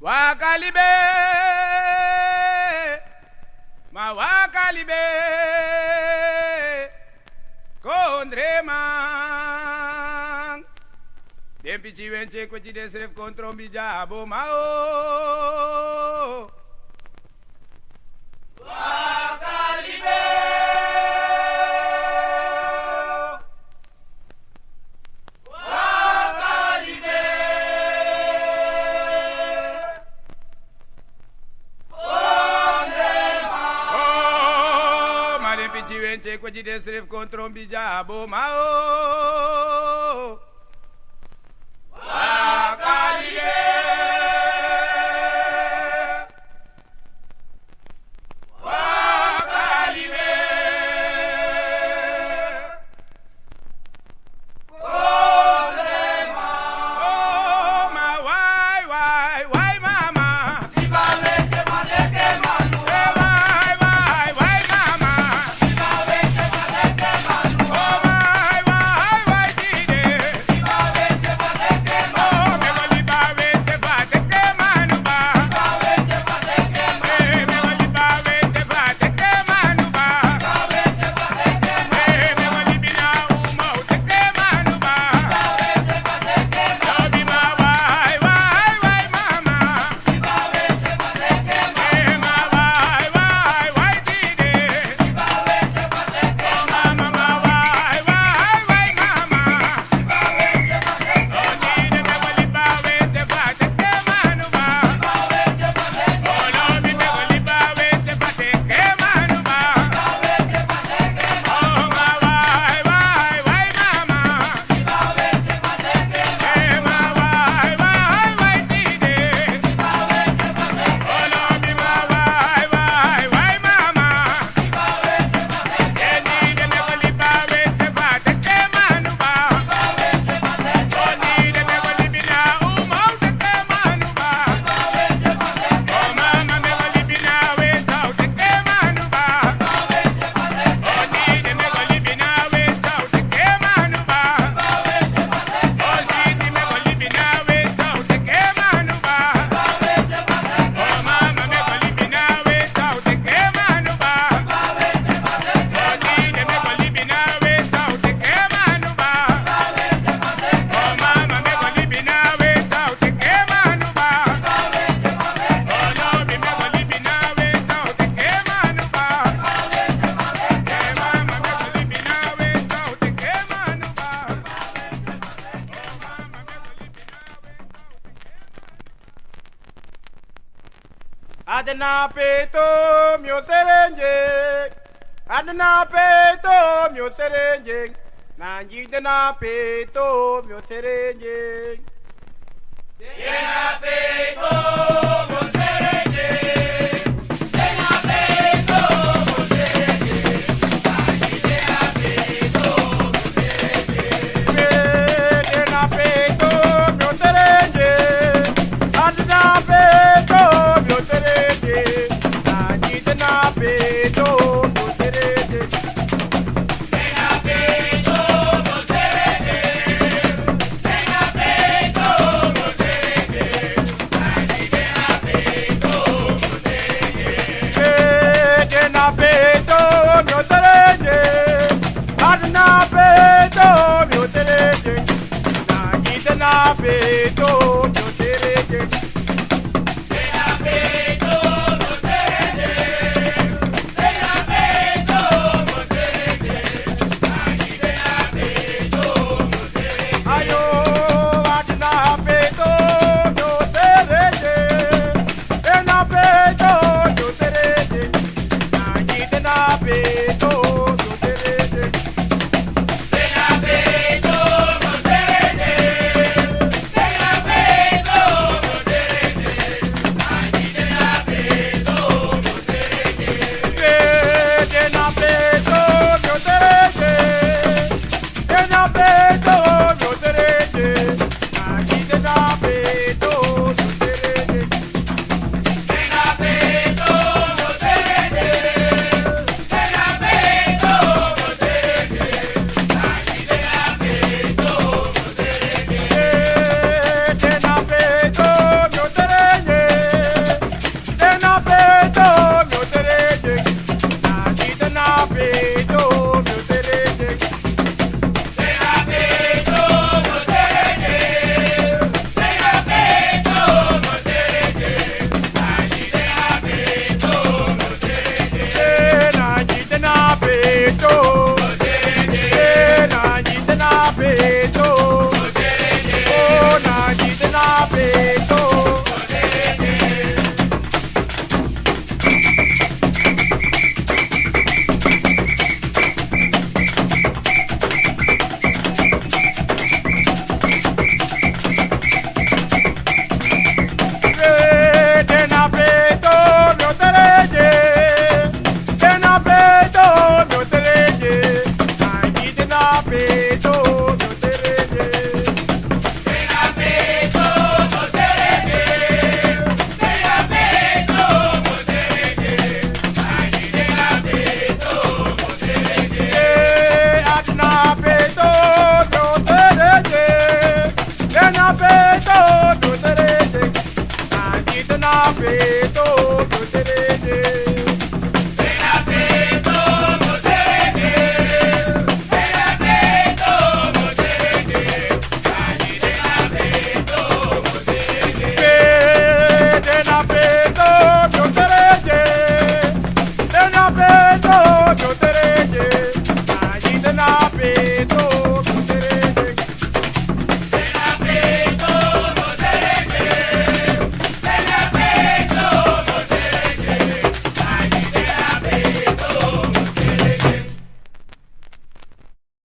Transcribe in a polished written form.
Wakalibe, ma wakalibe, kondreman. Den pichi wenche kweti den sref kontrom bijabo mao. Wakalibe. Chiwenche kwa jide sref kontrom bijabo mao. Wakalibe. Wakalibe. Olema. Oh ma why mama. Ibaleke maleke manu. Why mama. Adena peto mio serenje, adena peto mio serenje, nanji dena peto mio serenje. Dena peto mio serenje, dena peto mio serenje, nanji dena peto mio serenje. Dena peto mio serenje, adena peto mio serenje. Peto, Apeto,